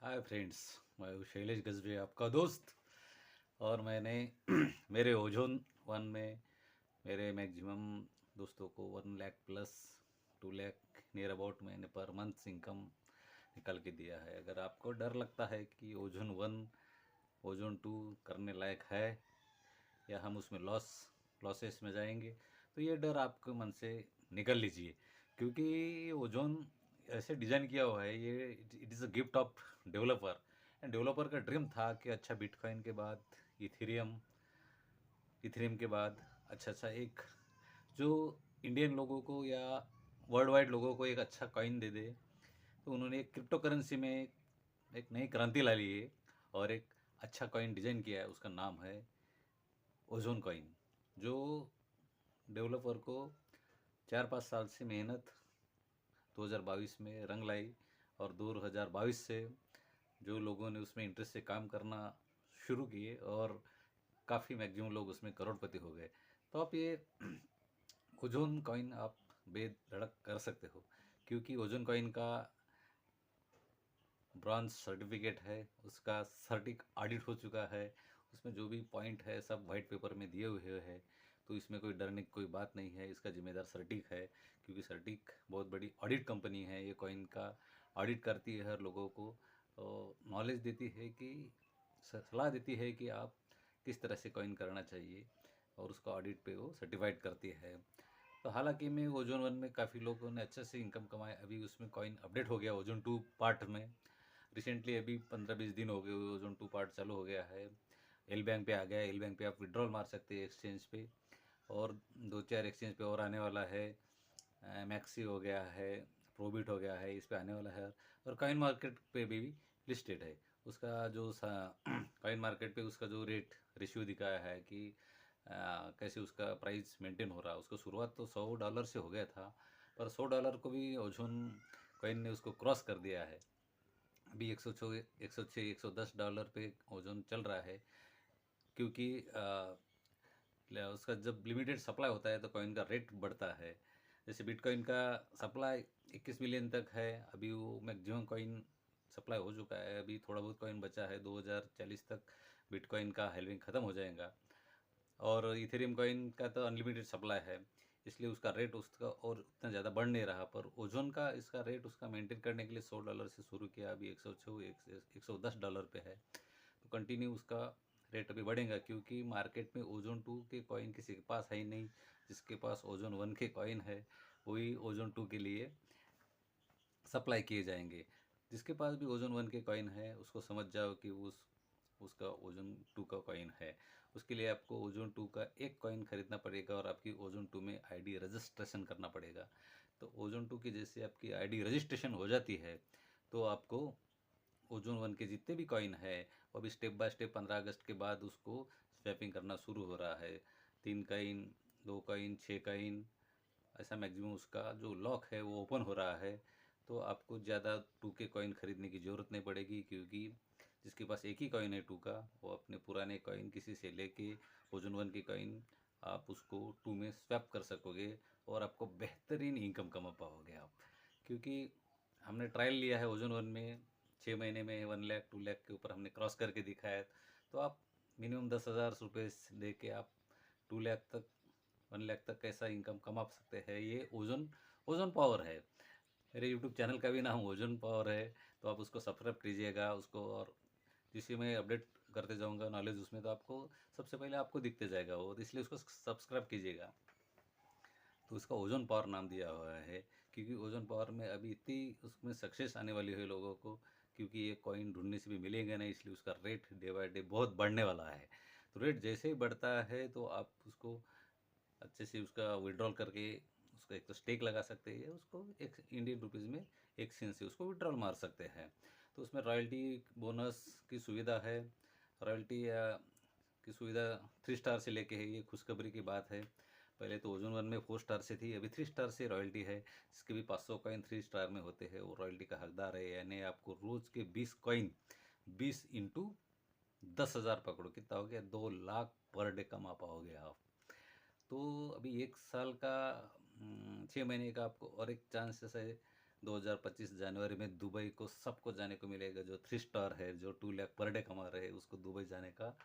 Hi friends. मैं हूँ शैलेश गजबे, आपका दोस्त। और मैंने मेरे ओजोन वन में मेरे मैक्सिमम दोस्तों को 1 lakh plus 2 lakh near about मैंने पर मंथ इनकम निकाल के दिया है। अगर आपको डर लगता है कि ओजोन वन ओजोन टू करने लायक है या हम उसमें लॉसेस में जाएंगे, तो ये डर आपके मन से निकल लीजिए। क्योंकि ओजोन ऐसे डिज़ाइन किया हुआ है, ये it is a gift of developer. End developer का ड्रीम था कि अच्छा बिटकॉइन के बाद इथेरियम इथेरियम के बाद अच्छा अच्छा एक जो इंडियन लोगों को या वर्ल्ड वाइड लोगों को एक अच्छा कॉइन दे दे। तो उन्होंने एक क्रिप्टो करेंसी में एक नई क्रांति ला ली है और एक अच्छा कॉइन डिज़ाइन किया है। उसका नाम है ओजोन कॉइन, जो डेवलपर को 4-5 साल से मेहनत 2022 में रंग लाई। और 2022 से जो लोगों ने उसमें इंटरेस्ट से काम करना शुरू किए और काफ़ी मैक्सिमम लोग उसमें करोड़पति हो गए। तो आप ये ओजोन कॉइन आप बेधड़क कर सकते हो, क्योंकि ओजोन कॉइन का ब्रॉन्ज सर्टिफिकेट है, उसका सर्टिक ऑडिट हो चुका है। उसमें जो भी पॉइंट है सब वाइट पेपर में दिए हुए हैं। तो इसमें कोई डरने की कोई बात नहीं है। इसका जिम्मेदार सर्टिक है, क्योंकि सर्टिक बहुत बड़ी ऑडिट कंपनी है। ये कॉइन का ऑडिट करती है, हर लोगों को नॉलेज देती है कि सलाह देती है कि आप किस तरह से कॉइन करना चाहिए, और उसका ऑडिट पे वो सर्टिफाइड करती है। तो हालांकि मैं ओजोन वन में काफ़ी लोगों ने अच्छे से इनकम कमाए। अभी उसमें कॉइन अपडेट हो गया ओजोन टू पार्ट में। रिसेंटली अभी 15-20 दिन हो गए, ओजोन टू पार्ट चालू हो गया है। एल बैंक पे आ गया है। एल बैंक पे आप विड्रॉल मार सकते हैं एक्सचेंज पे, और 2-4 एक्सचेंज पे और आने वाला है। मैक्सी हो गया है, प्रोबिट हो गया है, इस पे आने वाला है। और कॉइन मार्केट पे भी लिस्टेड है। उसका जो कॉइन मार्केट पे उसका जो रेट रेशियो दिखाया है कि कैसे उसका प्राइस मेंटेन हो रहा है। उसको शुरुआत तो $100 से हो गया था, पर $100 को भी ओजोन कॉइन ने उसको क्रॉस कर दिया है। अभी 106-110 डॉलर पे ओजोन चल रहा है। क्योंकि उसका जब लिमिटेड सप्लाई होता है तो कॉइन का रेट बढ़ता है। जैसे बिटकॉइन का सप्लाई 21 मिलियन तक है, अभी वो मैक्सिमम कॉइन सप्लाई हो चुका है। अभी थोड़ा बहुत कॉइन बचा है, 2040 तक बिटकॉइन का हेल्विंग ख़त्म हो जाएगा। और इथेरियम कॉइन का तो अनलिमिटेड सप्लाई है, इसलिए उसका रेट उसका और उतना ज़्यादा बढ़ नहीं रहा। पर ओजोन का इसका रेट उसका मेंटेन करने के लिए $100 से शुरू किया, अभी 110 डॉलर पे है। तो कंटिन्यू उसका रेट अभी बढ़ेगा, क्योंकि मार्केट में ओजोन टू के कॉइन किसी के पास है ही नहीं। जिसके पास ओजोन वन के कॉइन है वही ओजोन टू के लिए सप्लाई किए जाएंगे। जिसके पास भी ओजोन वन के कॉइन है उसको समझ जाओ कि उसका ओजोन टू का कॉइन है। उसके लिए आपको ओजोन टू का एक कॉइन खरीदना पड़ेगा और आपकी ओजोन टू में आईडी रजिस्ट्रेशन करना पड़ेगा। तो ओजोन टू की जैसे आपकी आईडी रजिस्ट्रेशन हो जाती है, तो आपको ओजोन वन के जितने भी कॉइन है वो अभी स्टेप बाय स्टेप 15 अगस्त के बाद उसको स्वैपिंग करना शुरू हो रहा है। 3 कॉइन, 2 कॉइन, 6 कॉइन, ऐसा मैक्सिमम उसका जो लॉक है वो ओपन हो रहा है। तो आपको ज़्यादा टू के कॉइन खरीदने की ज़रूरत नहीं पड़ेगी, क्योंकि जिसके पास एक ही कॉइन है टू का, वो अपने पुराने कॉइन किसी से लेके ओजोन वन के कॉइन आप उसको टू में स्वैप कर सकोगे, और आपको बेहतरीन इनकम कमा पाओगे आप। क्योंकि हमने ट्रायल लिया है ओजोन वन में, 6 महीने में 1 लाख 2 लाख के ऊपर हमने क्रॉस करके दिखाया है। तो आप मिनिमम 10,000 रुपये दे के आप 2 लाख तक 1 लाख तक कैसा इनकम कमा सकते हैं। ये ओजोन ओजोन पावर है। मेरे यूट्यूब चैनल का भी नाम ओजोन पावर है। तो आप उसको सब्सक्राइब कीजिएगा उसको, और जिससे मैं अपडेट करते जाऊंगा नॉलेज उसमें, तो आपको सबसे पहले आपको दिखते जाएगा वो, तो इसलिए उसको सब्सक्राइब कीजिएगा। तो उसका ओजोन पावर नाम दिया हुआ है, क्योंकि ओजोन पावर में अभी इतनी उसमें सक्सेस आने वाली है लोगों को। क्योंकि ये कॉइन ढूंढने से भी मिलेगा नहीं, इसलिए उसका रेट डे बाय डे बहुत बढ़ने वाला है। तो रेट जैसे ही बढ़ता है तो आप उसको अच्छे से उसका विड्रॉल करके उसका एक तो स्टेक लगा सकते हैं, उसको एक इंडियन रुपीज़ में एक्सचेंज से उसको विड्रॉल मार सकते हैं। तो उसमें रॉयल्टी बोनस की सुविधा है। रॉयल्टी की सुविधा 3 स्टार से लेके है, ये खुशखबरी की बात है। पहले तो ओजोन वन में 4 स्टार से थी, अभी 3 स्टार से रॉयल्टी है। जिसके भी 500 कॉइन 3 स्टार में होते हैं वो रॉयल्टी का हकदार है। यानी आपको रोज़ के 20 कॉइन, 20 × 10,000 पकड़ो, कितना हो गया, 2 लाख पर डे कमा पाओगे आप। तो अभी 1 साल का 6 महीने का आपको और एक चांसेस है 2025 जनवरी में दुबई को सबको जाने को मिलेगा। जो 3 स्टार है, जो 2 लाख पर डे कमा रहे हैं, उसको दुबई जाने का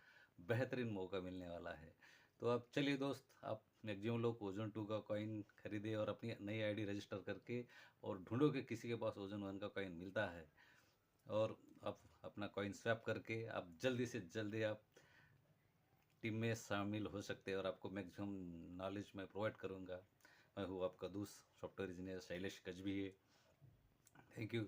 बेहतरीन मौका मिलने वाला है। तो अब चलिए दोस्त, आप मैक्सिमम लोग ओजन 2 का कॉइन खरीदे और अपनी नई आईडी रजिस्टर करके और ढूंढो कि किसी के पास ओजन 1 का कॉइन मिलता है, और आप अपना कॉइन स्वैप करके आप जल्दी से जल्दी आप टीम में शामिल हो सकते हैं और आपको मैक्सिमम नॉलेज मैं प्रोवाइड करूंगा। मैं हूँ आपका दोस्त software engineer Shailesh Kajbi. Thank you.